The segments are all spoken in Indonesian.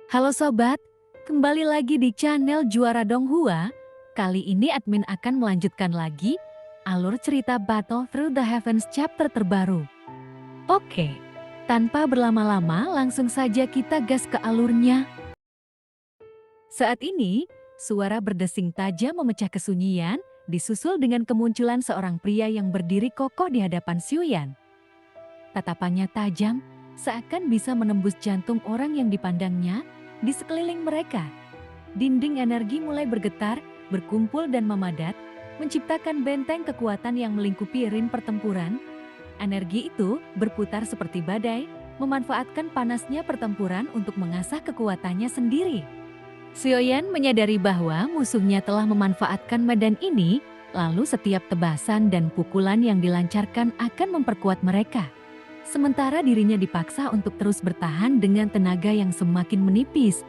Halo sobat, kembali lagi di channel Juara Donghua. Kali ini admin akan melanjutkan lagi alur cerita Battle Through the Heavens chapter terbaru. Oke, tanpa berlama-lama langsung saja kita gas ke alurnya. Saat ini, suara berdesing tajam memecah kesunyian, disusul dengan kemunculan seorang pria yang berdiri kokoh di hadapan Xiuyan. Tatapannya tajam, seakan bisa menembus jantung orang yang dipandangnya. Di sekeliling mereka, dinding energi mulai bergetar, berkumpul dan memadat, menciptakan benteng kekuatan yang melingkupi ring pertempuran. Energi itu berputar seperti badai, memanfaatkan panasnya pertempuran untuk mengasah kekuatannya sendiri. Xiuyan menyadari bahwa musuhnya telah memanfaatkan medan ini, lalu setiap tebasan dan pukulan yang dilancarkan akan memperkuat mereka. Sementara dirinya dipaksa untuk terus bertahan dengan tenaga yang semakin menipis.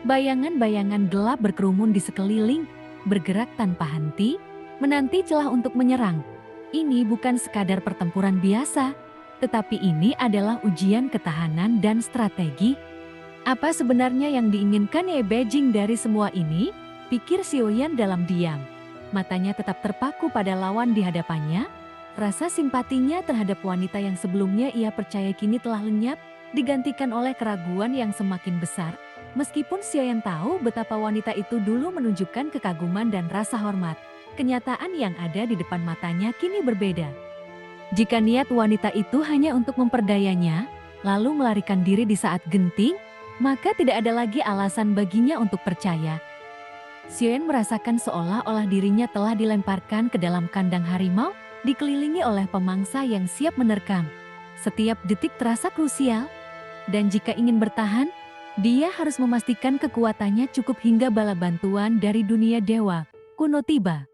Bayangan-bayangan gelap berkerumun di sekeliling, bergerak tanpa henti, menanti celah untuk menyerang. Ini bukan sekadar pertempuran biasa, tetapi ini adalah ujian ketahanan dan strategi. Apa sebenarnya yang diinginkan Ye Beijing dari semua ini? Pikir Xiuyan dalam diam. Matanya tetap terpaku pada lawan di hadapannya. Rasa simpatinya terhadap wanita yang sebelumnya ia percaya kini telah lenyap, digantikan oleh keraguan yang semakin besar. Meskipun Xiuyan tahu betapa wanita itu dulu menunjukkan kekaguman dan rasa hormat, kenyataan yang ada di depan matanya kini berbeda. Jika niat wanita itu hanya untuk memperdayanya, lalu melarikan diri di saat genting, maka tidak ada lagi alasan baginya untuk percaya. Xiuyan merasakan seolah-olah dirinya telah dilemparkan ke dalam kandang harimau, dikelilingi oleh pemangsa yang siap menerkam. Setiap detik terasa krusial, dan jika ingin bertahan, dia harus memastikan kekuatannya cukup hingga bala bantuan dari dunia dewa kuno tiba.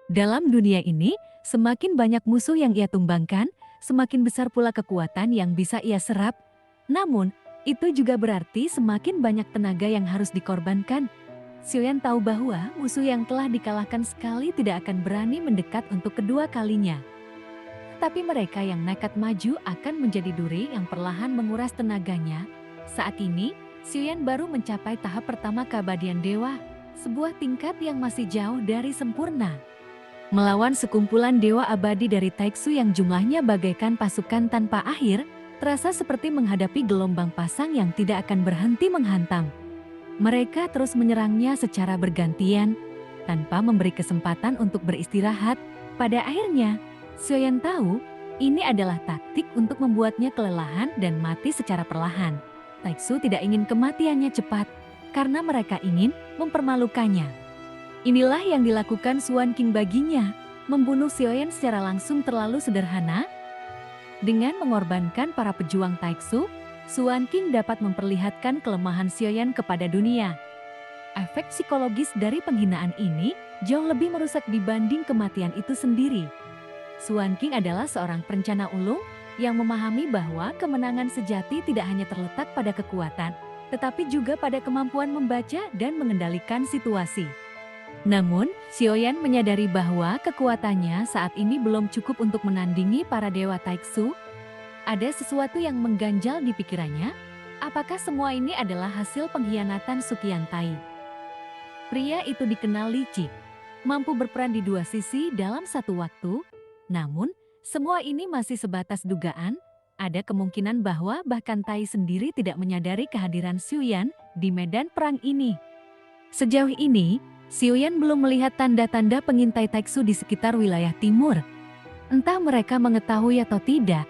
Dalam dunia ini, semakin banyak musuh yang ia tumbangkan, semakin besar pula kekuatan yang bisa ia serap. Namun, itu juga berarti semakin banyak tenaga yang harus dikorbankan. Xiuyan tahu bahwa musuh yang telah dikalahkan sekali tidak akan berani mendekat untuk kedua kalinya. Tapi mereka yang nekat maju akan menjadi duri yang perlahan menguras tenaganya. Saat ini, Xiuyan baru mencapai tahap pertama keabadian dewa, sebuah tingkat yang masih jauh dari sempurna. Melawan sekumpulan dewa abadi dari Taixu yang jumlahnya bagaikan pasukan tanpa akhir, terasa seperti menghadapi gelombang pasang yang tidak akan berhenti menghantam. Mereka terus menyerangnya secara bergantian, tanpa memberi kesempatan untuk beristirahat. Pada akhirnya, Xiuyan tahu ini adalah taktik untuk membuatnya kelelahan dan mati secara perlahan. Taixu tidak ingin kematiannya cepat, karena mereka ingin mempermalukannya. Inilah yang dilakukan Xuan Qing baginya, membunuh Xiuyan secara langsung terlalu sederhana. Dengan mengorbankan para pejuang Taixu, Xuan Qing dapat memperlihatkan kelemahan Xiuyan kepada dunia. Efek psikologis dari penghinaan ini jauh lebih merusak dibanding kematian itu sendiri. Xuan Qing adalah seorang perencana ulung yang memahami bahwa kemenangan sejati tidak hanya terletak pada kekuatan, tetapi juga pada kemampuan membaca dan mengendalikan situasi. Namun, Xiuyan menyadari bahwa kekuatannya saat ini belum cukup untuk menandingi para dewa Taixu. Ada sesuatu yang mengganjal di pikirannya, apakah semua ini adalah hasil pengkhianatan Suqiantai? Pria itu dikenal licik, mampu berperan di dua sisi dalam satu waktu, namun semua ini masih sebatas dugaan. Ada kemungkinan bahwa bahkan Tai sendiri tidak menyadari kehadiran Xiuyan di medan perang ini. Sejauh ini, Xiuyan belum melihat tanda-tanda pengintai Taixu di sekitar wilayah timur. Entah mereka mengetahui atau tidak.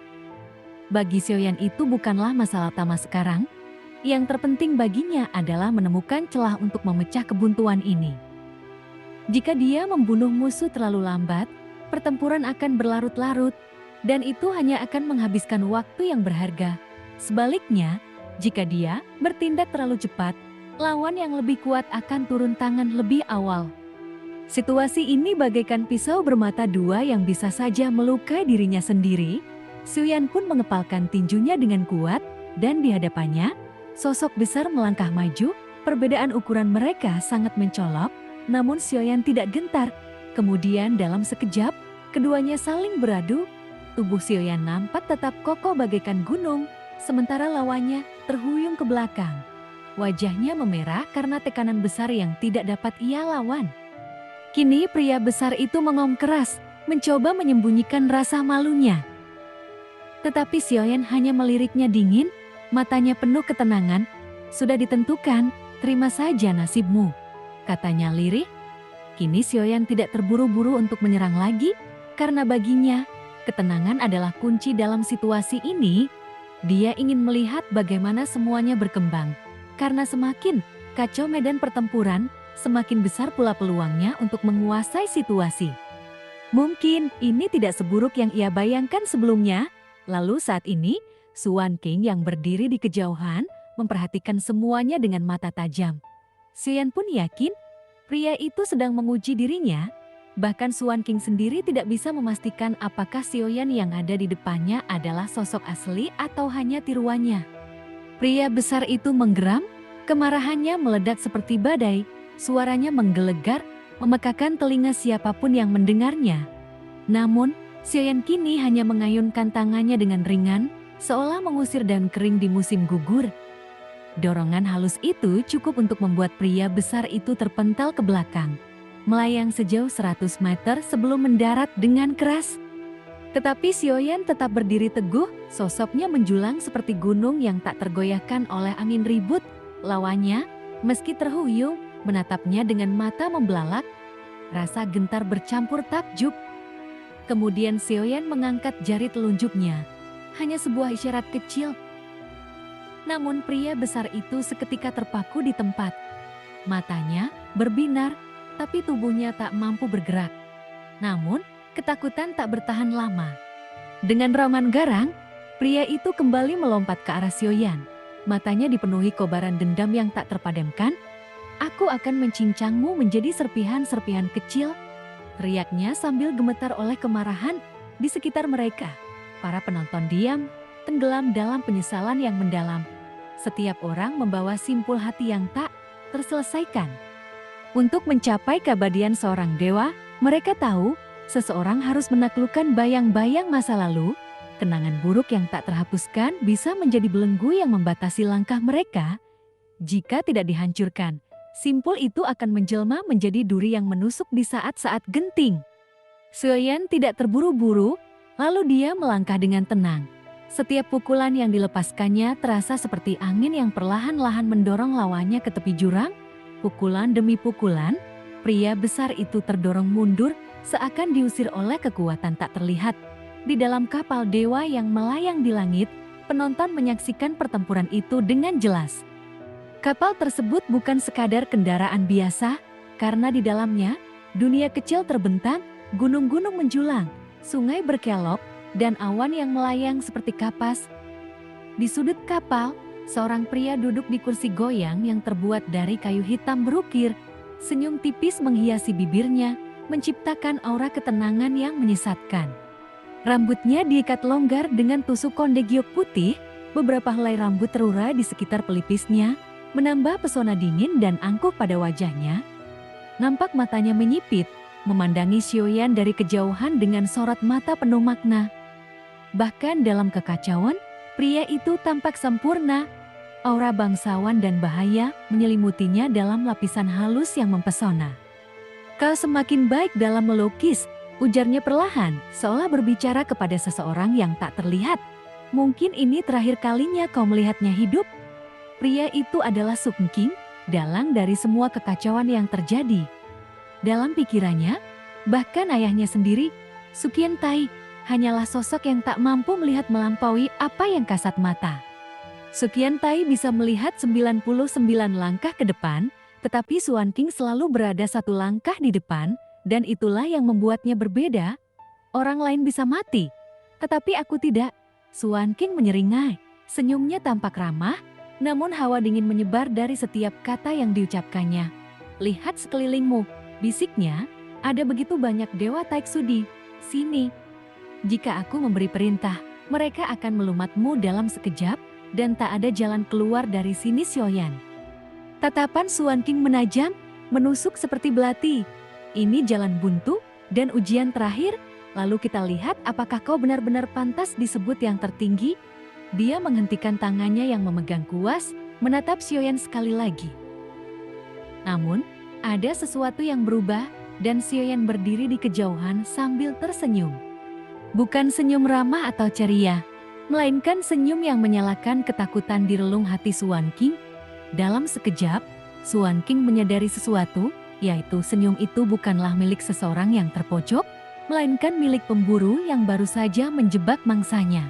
Bagi Xiuyan itu bukanlah masalah utama sekarang. Yang terpenting baginya adalah menemukan celah untuk memecah kebuntuan ini. Jika dia membunuh musuh terlalu lambat, pertempuran akan berlarut-larut, dan itu hanya akan menghabiskan waktu yang berharga. Sebaliknya, jika dia bertindak terlalu cepat, lawan yang lebih kuat akan turun tangan lebih awal. Situasi ini bagaikan pisau bermata dua yang bisa saja melukai dirinya sendiri. Xiuyan pun mengepalkan tinjunya dengan kuat, dan di hadapannya, sosok besar melangkah maju. Perbedaan ukuran mereka sangat mencolok, namun Xiuyan tidak gentar. Kemudian dalam sekejap, keduanya saling beradu. Tubuh Xiuyan nampak tetap kokoh bagaikan gunung, sementara lawannya terhuyung ke belakang. Wajahnya memerah karena tekanan besar yang tidak dapat ia lawan. Kini pria besar itu mengom keras, mencoba menyembunyikan rasa malunya. Tetapi Xiaoyan hanya meliriknya dingin, matanya penuh ketenangan. Sudah ditentukan, terima saja nasibmu, katanya lirih. Kini Xiaoyan tidak terburu-buru untuk menyerang lagi, karena baginya, ketenangan adalah kunci dalam situasi ini. Dia ingin melihat bagaimana semuanya berkembang. Karena semakin kacau medan pertempuran, semakin besar pula peluangnya untuk menguasai situasi. Mungkin ini tidak seburuk yang ia bayangkan sebelumnya. Lalu saat ini, Xuan King yang berdiri di kejauhan, memperhatikan semuanya dengan mata tajam. Xiaoyan pun yakin, pria itu sedang menguji dirinya. Bahkan Xuan King sendiri tidak bisa memastikan apakah Xiaoyan yang ada di depannya adalah sosok asli atau hanya tiruannya. Pria besar itu menggeram, kemarahannya meledak seperti badai, suaranya menggelegar, memekakan telinga siapapun yang mendengarnya. Namun, Xiaoyan kini hanya mengayunkan tangannya dengan ringan, seolah mengusir daun kering di musim gugur. Dorongan halus itu cukup untuk membuat pria besar itu terpental ke belakang, melayang sejauh 100 meter sebelum mendarat dengan keras. Tetapi Xiaoyan tetap berdiri teguh, sosoknya menjulang seperti gunung yang tak tergoyahkan oleh angin ribut. Lawannya, meski terhuyung, menatapnya dengan mata membelalak, rasa gentar bercampur takjub. Kemudian Xiaoyan mengangkat jari telunjuknya, hanya sebuah isyarat kecil. Namun pria besar itu seketika terpaku di tempat. Matanya berbinar, tapi tubuhnya tak mampu bergerak. Namun, ketakutan tak bertahan lama. Dengan raungan garang, pria itu kembali melompat ke arah Xiaoyan. Matanya dipenuhi kobaran dendam yang tak terpadamkan. Aku akan mencincangmu menjadi serpihan-serpihan kecil, teriaknya sambil gemetar oleh kemarahan. Di sekitar mereka, para penonton diam, tenggelam dalam penyesalan yang mendalam. Setiap orang membawa simpul hati yang tak terselesaikan. Untuk mencapai keabadian seorang dewa, mereka tahu seseorang harus menaklukkan bayang-bayang masa lalu. Kenangan buruk yang tak terhapuskan bisa menjadi belenggu yang membatasi langkah mereka. Jika tidak dihancurkan, simpul itu akan menjelma menjadi duri yang menusuk di saat-saat genting. Xiaoyan tidak terburu-buru, lalu dia melangkah dengan tenang. Setiap pukulan yang dilepaskannya terasa seperti angin yang perlahan-lahan mendorong lawannya ke tepi jurang. Pukulan demi pukulan, pria besar itu terdorong mundur, seakan diusir oleh kekuatan tak terlihat. Di dalam kapal dewa yang melayang di langit, penonton menyaksikan pertempuran itu dengan jelas. Kapal tersebut bukan sekadar kendaraan biasa, karena di dalamnya, dunia kecil terbentang, gunung-gunung menjulang, sungai berkelok, dan awan yang melayang seperti kapas. Di sudut kapal, seorang pria duduk di kursi goyang yang terbuat dari kayu hitam berukir. Senyum tipis menghiasi bibirnya, menciptakan aura ketenangan yang menyesatkan. Rambutnya diikat longgar dengan tusuk konde giok putih, beberapa helai rambut terurai di sekitar pelipisnya, menambah pesona dingin dan angkuh pada wajahnya. Nampak matanya menyipit, memandangi Xiaoyan dari kejauhan dengan sorot mata penuh makna. Bahkan dalam kekacauan, pria itu tampak sempurna. Aura bangsawan dan bahaya menyelimutinya dalam lapisan halus yang mempesona. Kau semakin baik dalam melukis, ujarnya perlahan, seolah berbicara kepada seseorang yang tak terlihat. Mungkin ini terakhir kalinya kau melihatnya hidup. Pria itu adalah Sun King, dalang dari semua kekacauan yang terjadi. Dalam pikirannya, bahkan ayahnya sendiri, Suqian Tai, hanyalah sosok yang tak mampu melihat melampaui apa yang kasat mata. Suqian Tai bisa melihat 99 langkah ke depan, tetapi Xuan King selalu berada satu langkah di depan, dan itulah yang membuatnya berbeda. Orang lain bisa mati, tetapi aku tidak. Xuan King menyeringai, senyumnya tampak ramah, namun hawa dingin menyebar dari setiap kata yang diucapkannya. Lihat sekelilingmu, bisiknya, ada begitu banyak dewa Taiksu di sini. Jika aku memberi perintah, mereka akan melumatmu dalam sekejap, dan tak ada jalan keluar dari sini Xiaoyan. Tatapan Xuan King menajam, menusuk seperti belati. Ini jalan buntu, dan ujian terakhir, lalu kita lihat apakah kau benar-benar pantas disebut yang tertinggi. Dia menghentikan tangannya yang memegang kuas, menatap Xiaoyan sekali lagi. Namun, ada sesuatu yang berubah dan Xiaoyan berdiri di kejauhan sambil tersenyum. Bukan senyum ramah atau ceria, melainkan senyum yang menyalakan ketakutan di relung hati Suan King. Dalam sekejap, Suan King menyadari sesuatu, yaitu senyum itu bukanlah milik seseorang yang terpojok, melainkan milik pemburu yang baru saja menjebak mangsanya.